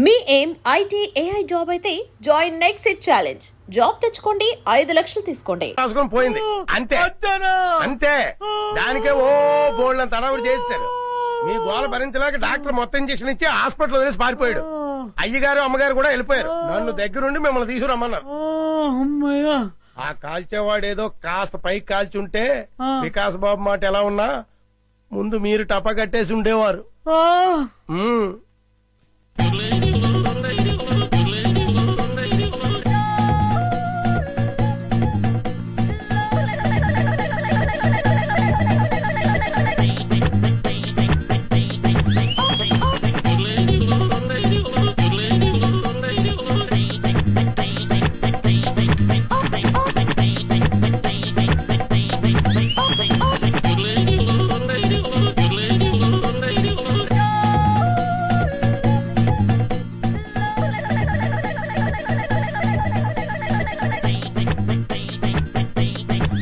మీ ఏం IT AI job అయితే join next it challenge. Job తెచ్చుకోండి, 5 లక్షలు తీసుకోండి. రాసుకొని పోయింది అంతే అంతే. దానికే ఓ బోల్డ్ తడవుడు చేస్తారు. మీ గోల భరించలేక డాక్టర్ మొత్తం ఇంజక్షన్ ఇచ్చి హాస్పిటల్ వదిలేసి పారిపోయాడు. అయ్యగారు అమ్మగారు కూడా వెళ్ళిపోయారు. నన్ను దగ్గరుండి మిమ్మల్ని తీసుకురమ్మన్నారు. ఆ కాల్చేవాడు ఏదో కాస్త పైకి కాల్చి ఉంటే వికాస్ బాబు మాట ఎలా ఉన్నా ముందు మీరు టపా కట్టేసి ఉండేవారు.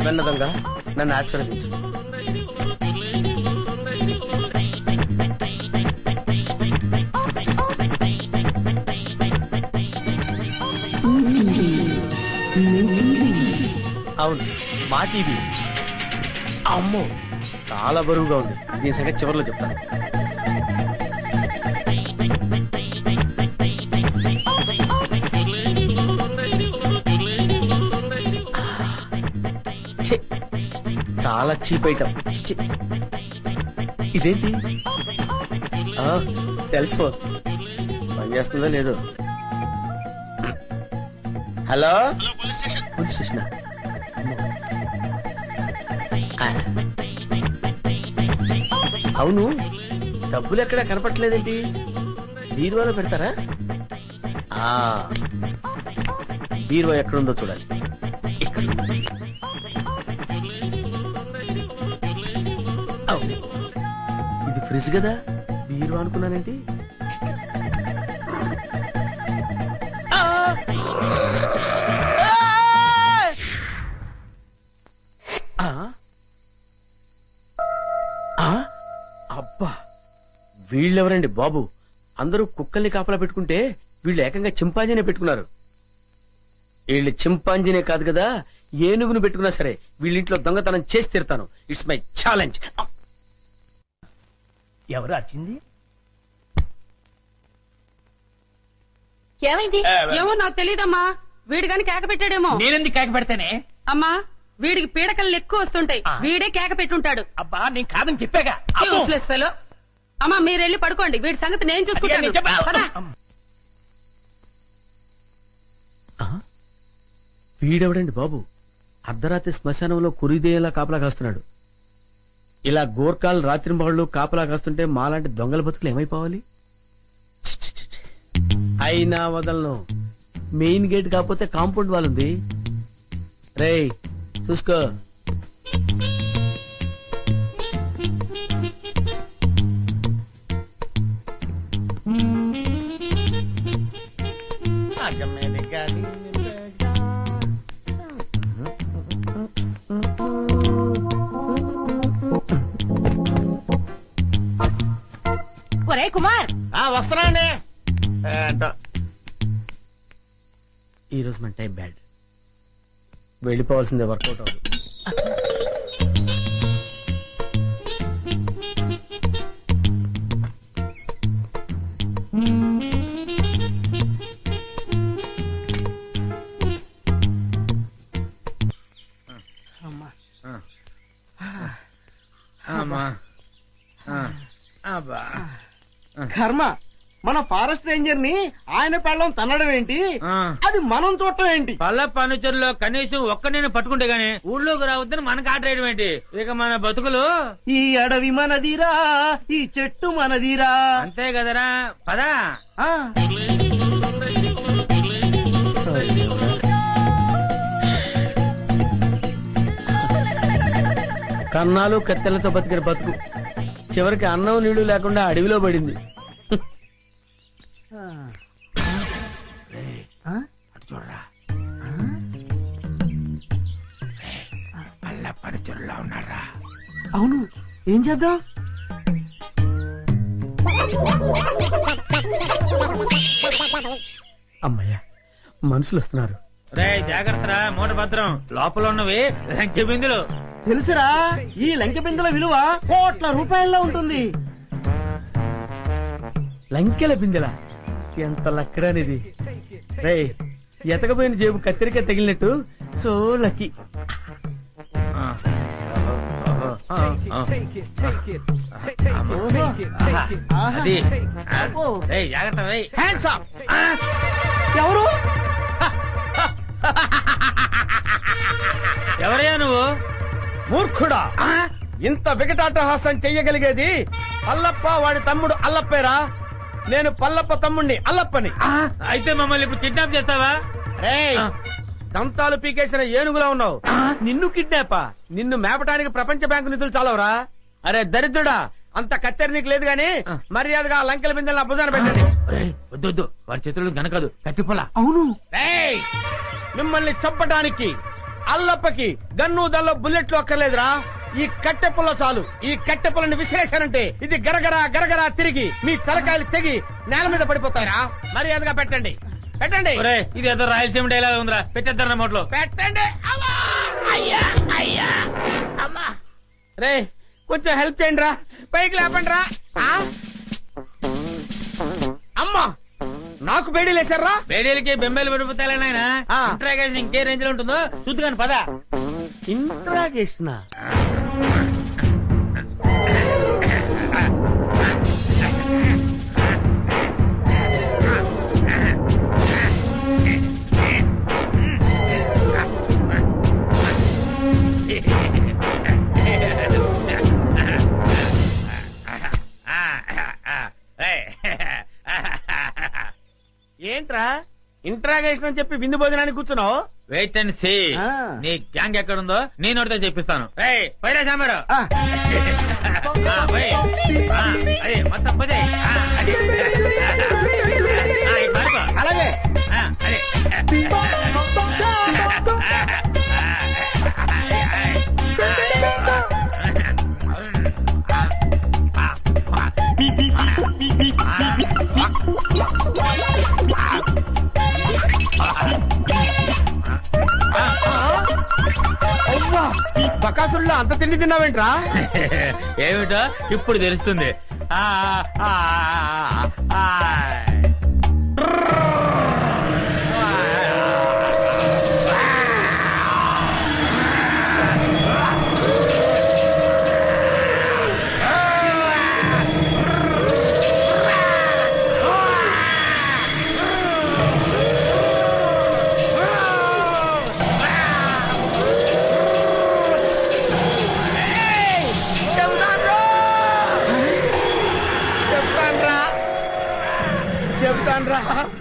నన్నదంగా నన్ను ఆశీర్వదించు. అవును, మా టీవీ. అమ్మో, చాలా బరువుగా ఉంది. దీని సంగతి చివరిలో చెప్తాను. చాలా చీప్ ఐటమ్. ఇదేంటి? సెల్ ఫోన్ పనిచేస్తుందో లేదో. Hello, police station. అవును, డబ్బులు ఎక్కడా కనపట్లేదేంటి? బీరువాలో పెడతారా? బీరువా ఎక్కడుందో చూడాలి. ఇక్కడ ఇది ఫ్రిడ్జ్ కదా, బీరు అనుకున్నానండి. అబ్బా, వీళ్ళెవరండి బాబు? అందరూ కుక్కల్ని కాపలా పెట్టుకుంటే వీళ్ళు ఏకంగా చింపాంజీనే పెట్టుకున్నారు. వీళ్ళు చింపాంజీనే కాదు కదా, ఏనుగును పెట్టుకున్నా సరే వీళ్ళింట్లో దొంగతనం చేసి తీరుతాను. It's my challenge. ఎవరు వచ్చింది? ఏమైంది? ఏమో నాకు తెలీదమ్మా. వీడు గాని కేక పెట్టాడేమో. నేనెందుకు కేక పెడతానే? అమ్మా, వీడికి పీడకలు ఎక్కువ వస్తుంటాయి. వీడే కేక పెట్టుంటాడు. అబ్బా, నేను కాదని చెప్పాగా. Useless fellow. అమ్మా, మీరెళ్ళి పడుకోండి. వీడి సంగతి నేను చూసుకుంటాను. వీడెవడండి బాబు? అర్ధరాత్రి శ్మశానంలో కురిదేలా కాపలా కాస్తున్నాడు. ఇలా గోర్ఖాలు రాత్రింబహళ్ళు కాపలా కాస్తుంటే మాలాంటి దొంగల బతుకులు ఏమైపోవాలి? అయినా వదలను. మెయిన్ గేట్ కాకపోతే కాంపౌండ్ వాల్ ఉంది. రేయ్, చూసుకో. ఒరే కుమార్, వస్తున్నాండి. ఈరోజు మన టైం బ్యాడ్. వెళ్ళిపోవాల్సిందే, వర్కౌట్ అవ్వదు. కర్మ, మన ఫారెస్ట్ రేంజర్ ని ఆయన పెళ్ళం తన్నడం ఏంటి? అది మనం చూడటం ఏంటి? పల్ల ఫర్నిచర్ కనీసం ఒక్కడిని పట్టుకుంటే గానీ ఊళ్ళోకి రావద్దని మనకు ఆర్డర్ వేయడం ఏంటి? ఇక మన బతుకులు. ఈ అడవి మనదిరా, ఈ చెట్టు మనదిరా. అంతే కదరా, పదా. కన్నాలు కత్తెలతో బతికిన బతుకు చివరికి అన్నం నీళ్లు లేకుండా అడవిలో పడింది. అటు చూడరా, పల్ల పరిచరులా ఉన్నారా? అవును, ఏం చేద్దాం? అమ్మయ్యా మనుషులు వస్తున్నారు. రే జాగ్రత్తరా, మూట భద్రం. లోపల ఉన్నవి లంకె బిందులు. తెలుసురా, ఈ లంకె బిందెల విలువ కోట్ల రూపాయల్లో ఉంటుంది. లంకెల బిందెల ఎంత లక్కరానిది. రే ఎతకపోయిన జేబు కత్తిరిక తగిలినట్టు సో లక్కీ. అది రేయ్, జాగ్రత్త రేయ్. Hands up. ఎవరు? ఎవరయ్యా నువ్వు? మూర్ఖుడా, ఇంత వికటాటహాసం చెయ్యగలిగేది పల్లప్ప వాడి తమ్ముడు అల్లప్పేరా. నేను పల్లప్ప తమ్ముణ్ణి అల్లప్పని. అయితే మమ్మల్ని ఇప్పుడు కిడ్నాప్ చేస్తావా? రేయ్, దంతాలు పీకేసిన ఏనుగులా ఉన్నావు. నిన్ను కిడ్నాపా? నిన్ను మేపటానికి ప్రపంచ బ్యాంకు నిధులు చాలవరా? అరే దరిద్రుడా, అంత కత్తెర నీకు లేదు గాని మర్యాదగా ఆ లంకెల బిందెలు నా భుజాన పెట్టండి. వద్దు, వాడి చేతులు గనకదు, కట్టిపోలా. అవును. రేయ్, మిమ్మల్ని చంపటానికి అల్లప్పకి గన్ను దల్లో బుల్లెట్లు అక్కర్లేదురా. ఈ కట్టె పుల్ల చాలు. ఈ కట్టె పుల్లని విసిరేశారంటే ఇది గరగరా గరగరా తిరిగి మీ తలకాయలు తెగి నేల మీద పడిపోతారా. మర్యాదగా పెట్టండి, పెట్టండి. ఇది ఏదో రాయలసీమ డైలాగ్ ఉందిరా, పెట్టేద్దాం నోట్లో. పెట్టండి. అమ్మా! అయ్యా, అయ్యా, అమ్మా. రే కొంచెం హెల్ప్ చేయండి రా, పైకి లేపండి రా. అమ్మా, నాకు బేడీలు వేశారా? బేడీలకి బెంబేలు పడిపోతాయి నాయన. ఇంట్రాగేషన్ ఇంకే రేంజ్ లో ఉంటుందో చూద్దుగాని పద. ఇంట్రాగేషన్. ఏంట్రా ఇంట్రాగేషన్ అని చెప్పి విందు భోజనానికి కూర్చున్నావు? Wait and see. నీ గ్యాంగ్ ఎక్కడుందో నేను ఒకటితో చెప్పిస్తాను. పైరా సాంబారు మొత్తం పోతే. అలాగే. బకాసుల్లో అంత తిండి తిన్నావేంట్రా? ఏమిటో ఇప్పుడు తెలుస్తుంది.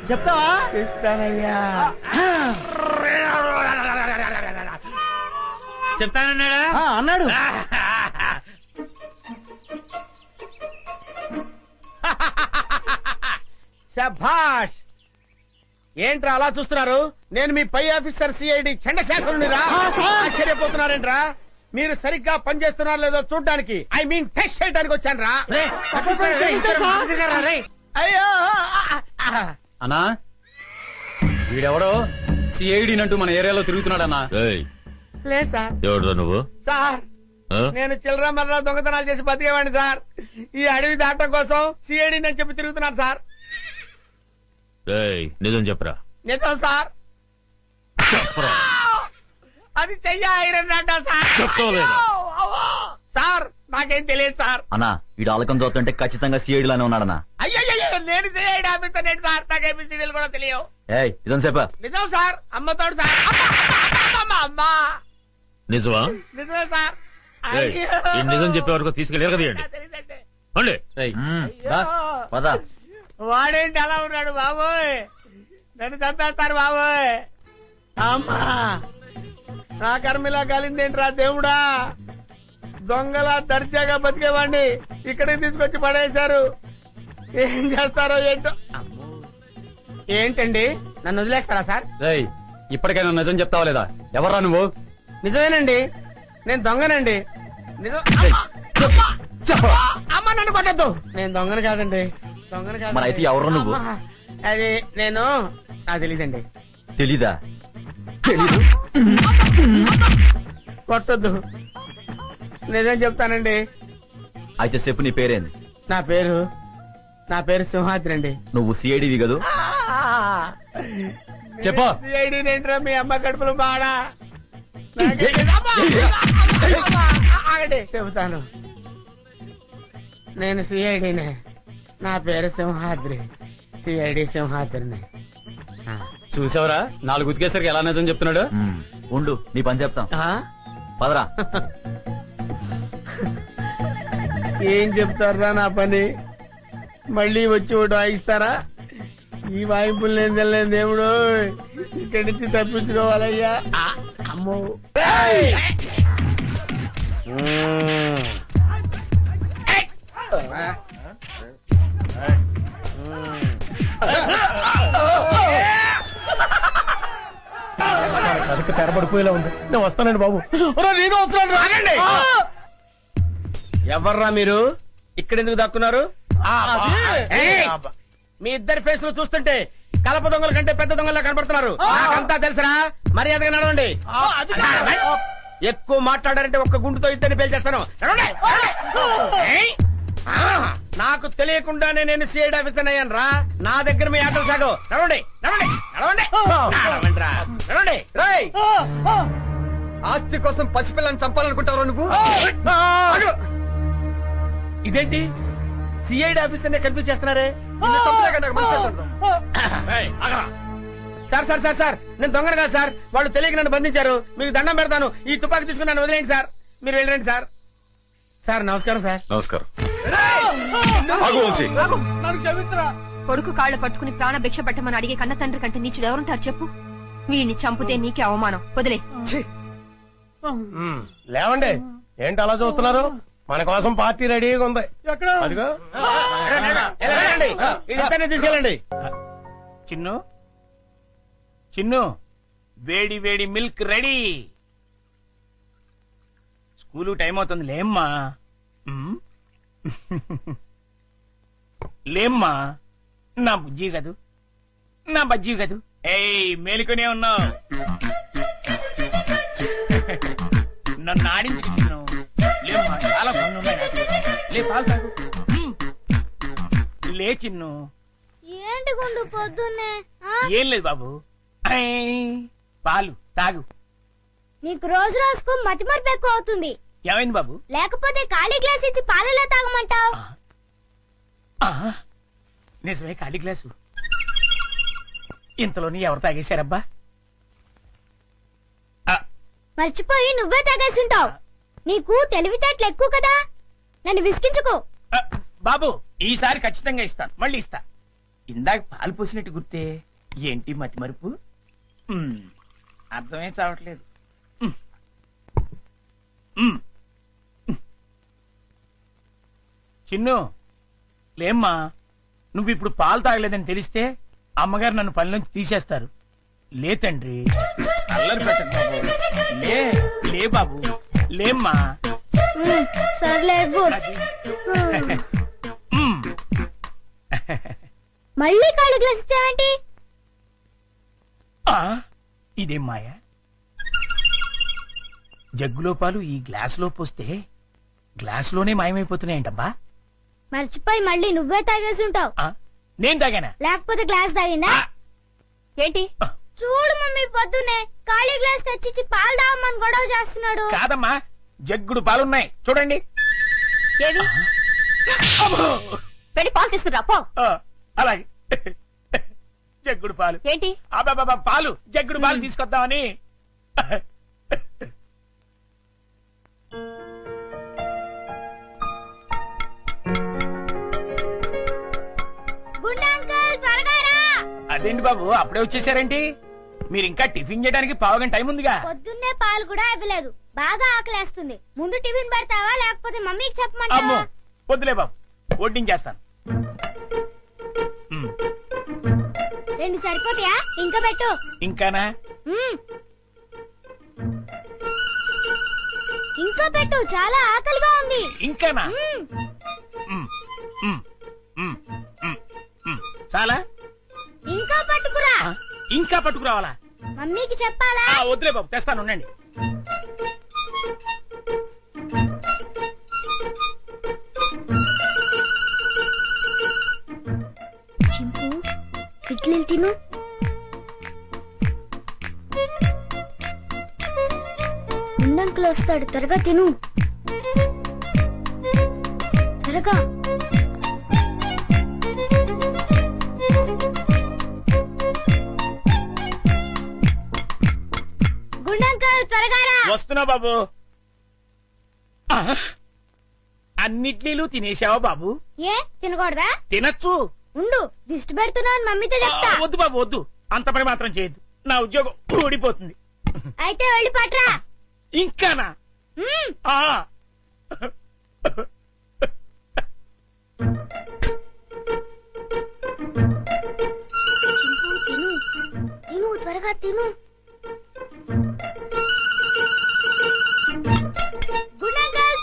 చెప్తావా? చెప్తానయ్యా. చెప్తానన్నాడా? అన్నాడు. శభాష్. ఏంట్రా అలా చూస్తున్నారు? నేను మీ పై ఆఫీసర్ సిఐడి చండశాసనుడిరా. ఆశ్చర్యపోతున్నారేంట్రా? మీరు సరిగ్గా పనిచేస్తున్నారు లేదో చూడ్డానికి, ఐ మీన్ టెస్ట్ చేయడానికి వచ్చాను రా. అయ్యో అన్నా, వీడెవడో సిఐడి అంటూ మన ఏరియాలో తిరుగుతున్నాడన్నా. లేదు సార్. ఎవరు నువ్వు? సార్, నేను చిల్లర మర్ర దొంగతనాలు చేసి బతికేవాడిని సార్. ఈ అడవి దాటం కోసం సిఐడి అని చెప్పి తిరుగుతున్నాను సార్. నిజం చెప్పరా? నిజం సార్. చెప్పరా? అది చెయ్య ఐరన్ అంట సార్. చెప్తావా? సార్ నాకేం తెలియదు సార్. అన్నా, వీడు ఆలకం చూస్తుంటే ఖచ్చితంగా సిఐడి లానే ఉన్నాడన్నా. అయ్యో, నేను సిఐడి ఆఫీసర్ నేను సార్. నాకేమి సీరియల్ కూడా తెలియవు. ఇదం సేపా? నిజం సార్. అమ్మతోడు సార్. అమ్మా నిజమా? నిజమే సార్. ఈ నిజం చెప్పే వరకు తీసుకెళ్ళి ఎరగదీయండి. పద. వాడేంటి అలా ఉన్నాడు బాబోయ్? నన్ను చంపేస్తారు బాబోయ్. అమ్మా, నా కర్మిలా కాలిందేంట్రా దేవుడా? దొంగలా దర్జాగా బతికేవాడిని ఇక్కడికి తీసుకొచ్చి పడేశారు. ఏం చేస్తారో ఏంటో. ఏంటండి, నన్ను వదిలేస్తారా సార్? ఇప్పటికైనా నిజం చెప్తావా లేదా? ఎవర్రా నువ్వు? నిజమేనండి, నేను దొంగనండి. నిజం. అమ్మ నన్ను కొట్టద్దు. నేను దొంగను కాదండి. దొంగను కాదు. మరి అయితే ఎవరు నువ్వు? అది నేను తెలీదండి. తెలీదా? తెలీదు. కొట్టొద్దు, నిజం చెప్తానండి. అయితే చెప్పు, నీ పేరేంది? నా పేరు సింహాద్రి అండి. నువ్వు సిఐడివి కదూ? చెప్పు. సిఐడి ఏంట్రా మీ అమ్మ కడుపులు బాడా? చెబుతాను, నేను సిఐడినే. నా పేరు సింహాద్రి, సిఐడి సింహాద్రిని. చూసావరా, 4 ఉతికేసరికి ఎలా నిజం చెప్తున్నాడు. ఉండు, నీ పని చెప్తాం. పదరా. ఏం చెప్తారా నా పని? మళ్ళీ వచ్చి ఒకటి వాయిస్తారా? ఈ వాయింపులు నేను తెలియదు దేవుడు. ఇక్కడి నుంచి తప్పించుకోవాలయ్యా. అమ్మో, కనుక తెరబడిపోయేలా ఉంది. నేను వస్తానండి బాబు. నేను వస్తున్నాను. ఆగండి. ఎవర్రా మీరు? ఇక్కడెందుకు దక్కున్నారు? ఏయ్! మీ ఇద్దరి ఫేస్ లో చూస్తుంటే కలప దొంగల కంటే పెద్ద దొంగలా కనబడుతున్నారు. నాకంతా తెలుసురా, మర్యాదగా నడవండి. ఎక్కువ మాట్లాడారంటే ఒక్క గుండుతో ఇద్దరిని పేల్చేస్తాను. నడవండి. ఏయ్! నాకు తెలియకుండానే నేను సిఐడి ఆఫీసర్ అయ్యాను రా. నా దగ్గర మీ ఆటలు సాగు. నడవండి, నడవండి, నడవండి, నడవండిరా, నడవండి. రేయ్! ఆస్తి కోసం పసిపిల్లని చంపాలనుకుంటావు నువ్వు? ఇదేంటి సిఐడి ఆఫీసర్ కన్ఫ్యూజ్ చేస్తున్నారే? సార్ సార్ సార్ సార్, నేను దొంగను కాదు సార్. వాళ్ళు తెలియక నన్ను బంధించారు. మీకు దండం పెడతాను. ఈ తుపాకీ తీసుకుని నన్ను వదిలేండి సార్. మీరు వెళ్ళండి సార్. సార్ నమస్కారం సార్. నమస్కారం. కొడుకు కాళ్ళు పట్టుకుని ప్రాణ భిక్ష పెట్టమని అడిగే కన్న తండ్రి కంటే నీచుడు ఎవరుంటారు చెప్పు? వీడిని చంపితే నీకే అవమానం. వదిలే. లేవండి, ఏంటి అలా చూస్తున్నారు? మన కోసం పార్టీ రెడీగా ఉంది. అదిగో వెళ్ళండి, ఇద్దరిని తీసుకెళ్ళండి. చిన్ను చిన్ను, వేడి వేడి మిల్క్ రెడీ. స్కూలు టైం అవుతుంది, లేమ్మా. లేమ్మా, నా బుజ్జి కదూ, నా బజ్జీ కదూ. ఏయ్, మేలుకునే ఉన్నావు. నన్ను ఆడించుకు చిన్ను. లేమ్మా, చాలా పనులు ఉన్నాయి నాకు. లే, పాలు తాగు. లే చిన్ను. ఏంటి గుండు పొద్దున్నే? ఏం లేదు బాబు, పాలు తాగు. నీకు రోజు రోజుకు మతిమరుపు ఎక్కువ అవుతుంది. ఏమైంది బాబు? లేకపోతే ఖాళీ గ్లాస్ ఇచ్చి పాలలో తాగమంటావు. నిజమే, ఖాళీ గ్లాసు. ఇంతలోని ఎవరు తాగేశారబ్బా? మర్చిపోయి నువ్వే తాగేసుంటావు. నీకు తెలివితేటలు ఎక్కువ కదా, నన్ను విసిగించుకో. బాబు, ఈసారి ఖచ్చితంగా ఇస్తాను, మళ్ళీ ఇస్తా. ఇందాక పాలు పోసినట్టు గుర్తే. ఏంటి మతి మరుపు? అర్థమే చావట్లేదు. చిన్ను, లేమ్మా. నువ్వు ఇప్పుడు పాలు తాగలేదని తెలిస్తే అమ్మగారు నన్ను పని నుంచి తీసేస్తారు. లే తండ్రి, అల్లరి పెట్టకు బాబు. లే, లే బాబు, లేమ్మా. సర్లే, అది. మళ్ళీ ఖాళీ గ్లాస్ ఇచ్చావేంటి? ఇదేం మాయ? జగ్గులో పాలు ఈ గ్లాసులో పోస్తే గ్లాసులోనే మాయమైపోతున్నాయంటబ్బా. మర్చిపోయి మళ్ళీ నువ్వే తాగేసుంటావు. నేను తాగానా? లేకపోతే గ్లాస్ తాగిందా? ఏంటి? చూడు మమ్మీ, పొద్దున్నే ఖాళీ గ్లాస్ తెచ్చిచ్చి పాలు తాగమని గొడవ చేస్తున్నాడు. కాదమ్మా, జగ్గుడు పాలున్నాయి చూడండి. ఏవి? వెళ్ళి పాలు తీసుకురా పో. అలాగే. జగ్గుడు పాలు ఏంటి? అబ్బాబా, పాలు జగ్గుడు పాలు తీసుకొద్దామని. గుండా అంకుల్, త్వరగా రా. అదేంటి బాబు, అప్పుడే వచ్చేసారేంటి? మీరు ఇంకా టిఫిన్ చేయడానికి పావుగంట టైం ఉందిగా. పొద్దున్నే పాలు కూడా ఇవ్వలేదు. బాగా ఆకలేస్తుంది. ముందు టిఫిన్ పెడతావా లేకపోతే మమ్మీకి అమ్మో, చెప్పమంటావా? వద్దులే బాబు, వడ్డించేస్తాను. 2 సరిపోతాయా? ఇంకా పెట్టు. ఇంకానా? ఇంకా పెట్టు, చాలా ఆకలిగా ఉంది. ఇంకానా? చాలా. ఇంకా పట్టుకురా. ఇంకా పట్టుకురావాలా? మమ్మీకి చెప్పాలా? వద్దులే బాబు, తెస్తాను ఉండండి. చింపు ఇడ్లీలు తిను. ఉండంకులు వస్తాడు, త్వరగా తిను. త్వరగా. గుండంకుల్ త్వరగా రా. వస్తున్నా బాబు. అన్నిట్లీలు తినేసావా బాబు? ఏ తినకూడదా? తినచ్చు. ఉండు, దిష్టి పెడుతున్నావు మమ్మీతో చెప్తా. వద్దు బాబు వద్దు, అంత పని మాత్రం చేయొద్దు. నా ఉద్యోగం ఊడిపోతుంది. అయితే వెళ్ళి పట్రా. ఇంకానా? మ్మ్. ఆ. చింపు, తిను తిను, త్వరగా తిను. గుండంకుల్.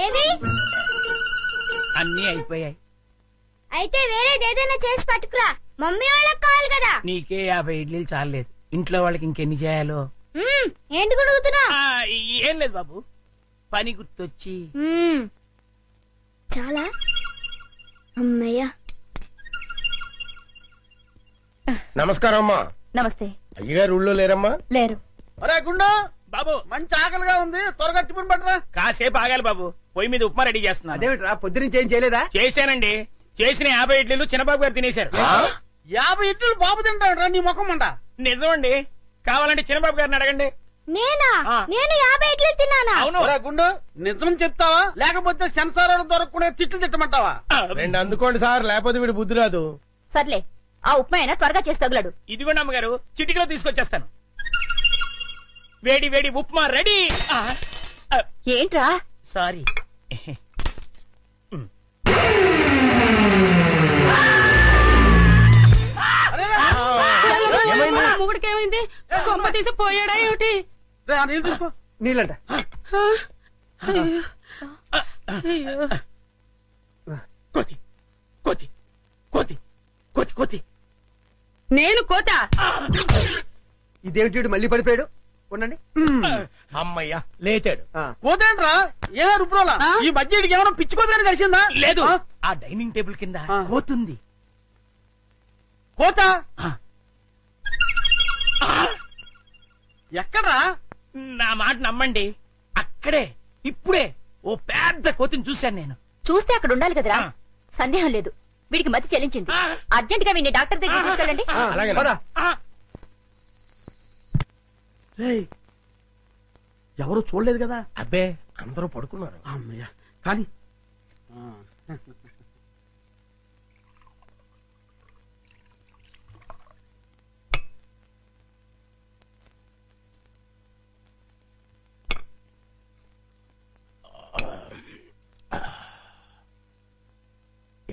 ఏవి? అన్నీ అయిపోయాయి. అయితే వేరేది ఏదైనా చేసి పట్టుకురా, మమ్మీ వాళ్ళకి కావాలి కదా. నీకే 50 ఇడ్లీలు చాలేదు, ఇంట్లో వాళ్ళకి ఇంకెన్ని చేయాలో. ఏంటి గుడుగుతున్నా? ఏం లేదు బాబు, పని గుర్తొచ్చి. చాలా అమ్మయ్యా. నమస్కారం అమ్మా. నమస్తే. అయ్యగారు ఊళ్ళో లేరమ్మా? లేరు. అరే గుండు బాబు మంచి ఆకలిగా ఉంది, త్వరగా టిఫిన్ పట్టరా. కాసేపు ఆగాలి బాబు, పొయ్యి మీద ఉప్మా రెడీ చేస్తున్నా. అదేమిట్రా పొద్దునుంచి ఏం చేయలేదా? చేశానండి, చేసిన 50 ఇడ్లీలు చిన్నబాబు గారు తినేశారు. 50 ఇడ్లీలు బాబు తింటాడురా నీ ముఖం అంట. నిజమండి, కావాలంటే చిన్నబాబు గారిని అడగండి. నేనా? ఆ. నేను 50 ఇడ్లీలు తిన్నానా? అవును. ఒరే గుండు నిజం చెప్తావా లేకపోతే సెన్సార్ దొరకకుండా తిట్లు తిట్టమంటావా? రెండు అందుకోండి సార్, లేకపోతే వీడు బుద్ధి రాదు. సర్లే, ఆ ఉప్మా అయినా త్వరగా చేసి తగులాడు. ఇదిగోండి అమ్మగారు, చిటికలో తీసుకొచ్చేస్తాను. వేడి వేడి ఉప్మా రెడీ. ఏంట్రా? సారీ. మొగుడికేమైంది? కొంప తీసి పోయాడా ఏమిటి? రే, ఆ నీళ్ళు తీసుకో. నీళ్ళంట. కోతి కోతి కోతి కోతి కోతి. నేను కోత. ఇదేమిటి మళ్ళీ పడిపోయాడు? ఉండండి. అమ్మయ్యా లేచాడు. కోతేంట్రా ఏమో రుబ్రోలా? ఈ బడ్జెట్కి ఏమైనా పిచ్చుకోదని తెలిసిందా? లేదు, ఆ డైనింగ్ టేబుల్ కింద కోతుంది. కోత ఎక్కడ్రా? నా మాట నమ్మండి, అక్కడే ఇప్పుడే ఓ పెద్ద కోతిని చూశాను నేను. చూస్తే అక్కడ ఉండాలి కదరా. సందేహం లేదు, వీడికి మతి చెల్లించింది. అర్జెంట్ గా వీడిని డాక్టర్ దగ్గర తీసుకెళ్ళండి. అలాగే ఎవరు చూడలేదు కదా? అబ్బే అందరూ పడుకున్నారు. అమ్మయ్య కానీ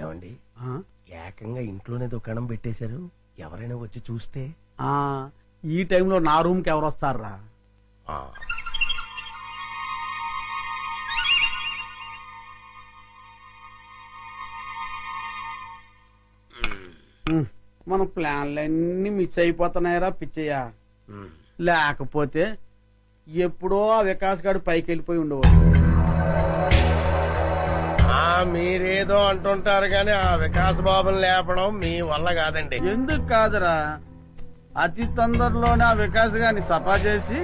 ఏమండి, ఏకంగా ఇంట్లోనే దుకాణం పెట్టేశారు. ఎవరైనా వచ్చి చూస్తే? ఈ టైంలో నా రూమ్ కి ఎవరు వస్తారా? మన ప్లాన్లన్నీ మిస్ అయిపోతున్నాయరా పిచ్చయ్య. లేకపోతే ఎప్పుడో ఆ వికాస్ గారు పైకి వెళ్ళిపోయి ఉండేవాడు. మీరేదో అంటుంటారు కానీ ఆ వికాస్ బాబుని లేపడం మీ వల్ల కాదండి. ఎందుకు కాదురా, అతి తొందరలోనే ఆ వికాస్ గారిని సఫా చేసి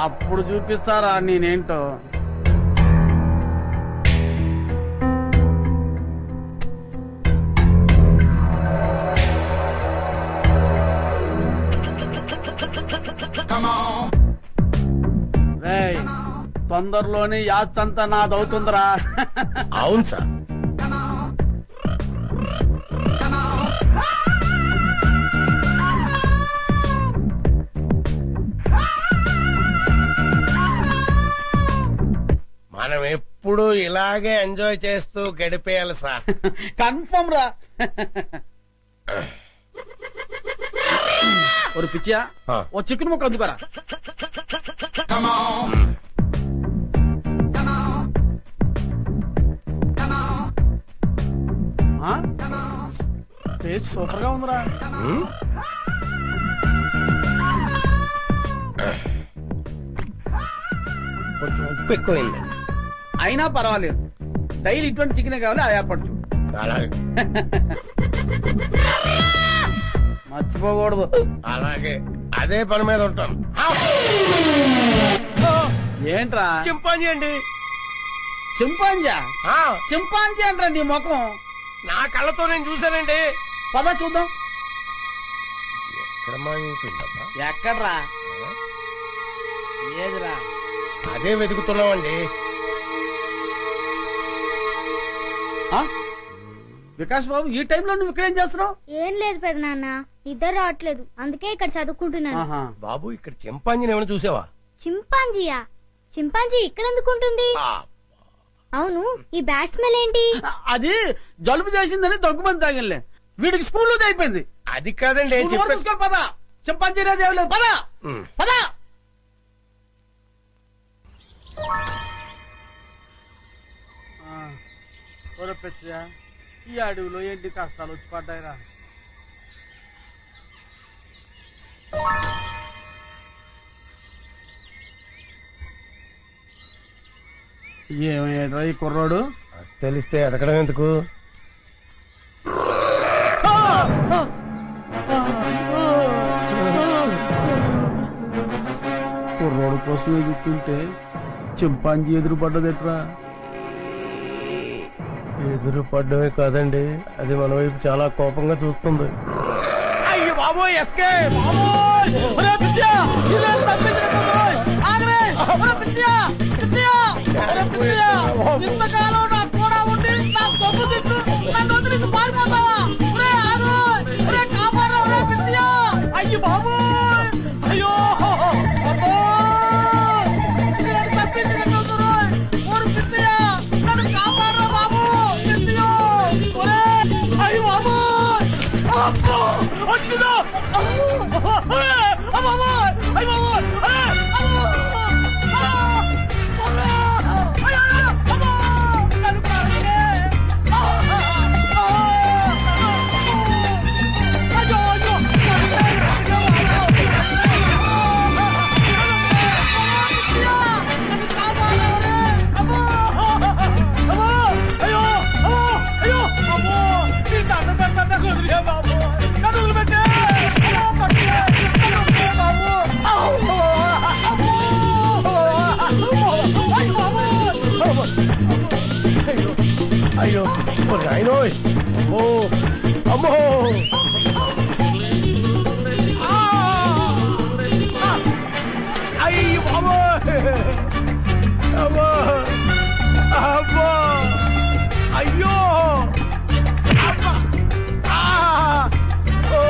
అప్పుడు చూపిస్తారా నేనేంటో. రేయ్, తొందరలోనే యాత్రంతా నాదవుతుందిరా. అవును సార్. మనం ఎప్పుడు ఇలాగే ఎంజాయ్ చేస్తూ గడిపేయాలి సార్. కన్ఫర్మ్ రా. ఒక పిచ్చియా, ఓ చికెన్ ముక్క అందుకోరా. టేస్ట్ సూపర్ గా ఉందిరా. కొంచెం ఉప్పు ఎక్కువైంది. అయినా పర్వాలేదు, డైలీ ఇటువంటి చికెన్ కావాలి, అది ఏర్పాటు చూడు. అలాగే మర్చిపోకూడదు. అలాగే అదే పని మీద ఉంటాను. ఏంట్రా? చింపాంజీ అండి. చింపాంజా? ఆ, చింపాంజీ అంటారా నీ ముఖం? నా కళ్ళతో నేను చూశానండి. పద చూద్దాం. ఎక్కడ మాయమైపోయిందబ్బా? ఎక్కడ్రా? ఏదిరా? అదే వెతుకుతున్నామండి. ఆ? వికాస్ బాబు, ఈ టైంలో నువ్వు ఇక్కడ ఏం చేస్తున్నావు? ఏం లేదు పెదనాన్న, ఇద్దరు రావట్లేదు, అందుకే ఇక్కడ చదువుకుంటున్నాను. ఆహా. బాబు ఇక్కడ చింపాంజీని ఏమైనా చూసావా? చింపాంజీయా? చింపాంజీ ఇక్కడ ఎందుకుంటుంది? ఆ, అవును, ఈ బ్యాట్ స్మెల్ ఏంటి? అది జలుబు చేసిందని దగ్గుమంది తాగిలే. వీడికి స్కూల్లో అయిపోయింది. అది కాదండి ఏం నువ్వు చెప్పాను. చూసుకో, పద. చింపాంజీ అనేది ఏం లేదు, పద పద. ఒరపెచ్చా, ఈ అడవిలో ఏంటి కష్టాలు వచ్చి పడ్డాయిరా. ఏమయ్యాడ్రా ఈ కుర్రాడు? తెలిస్తే ఎదకడం ఎందుకు? కుర్రోడు కోసం ఎదుగుతుంటే చింపాంజీ ఎదురు పడ్డదెట్రా? ఎదురు పడ్డమే కాదండి, అది మన వైపు చాలా కోపంగా చూస్తుంది. అయ్యో బాబోయ్, ఎస్కేప్! ఇంతకాలం నాకు కూడా ఉండి నా సొమ్ము తిట్టు నన్ను వదిలేసి పారిపోతావా? కాపాడరా పిచ్చియా! అయ్యి బాబోయ్, అయ్యో వచ్చిందో. అయ్యో అయ్యో, అమ్మో అమ్మో, అయ్యో అమ్మో అమ్మో అమ్మో, అయ్యో అమ్మా, ఓ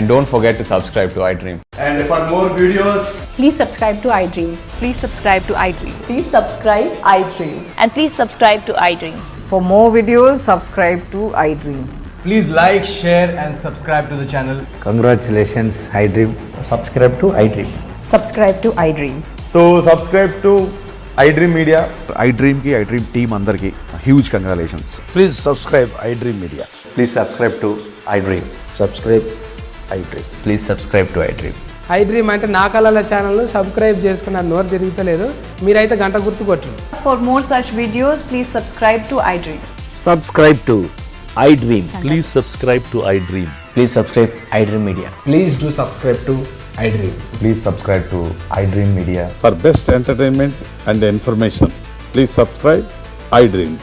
And don't forget to subscribe to iDream. And for more videos, please subscribe to iDream. Please subscribe to iDream. Please subscribe iDream. And please subscribe to iDream. For more videos, subscribe to iDream. Please like, share and subscribe to the channel. congratulations, iDream. Subscribe to iDream. Subscribe to iDream. So subscribe to iDream Media. iDream ki iDream team andarki huge congratulations. Please subscribe iDream Media. Please subscribe to iDream. Subscribe iDream. Please subscribe to iDream. iDream అంటే నా కళల channel subscribe చేసుకున్న నోరు తిరుగుతలేదు, మీరైతే గంట గుర్తు కొట్టండి. For more such videos, please subscribe to iDream. Subscribe to iDream. Please subscribe to iDream. Please subscribe iDream Media. Please do subscribe to iDream. Please subscribe to iDream Media. For best entertainment and information, please subscribe iDream.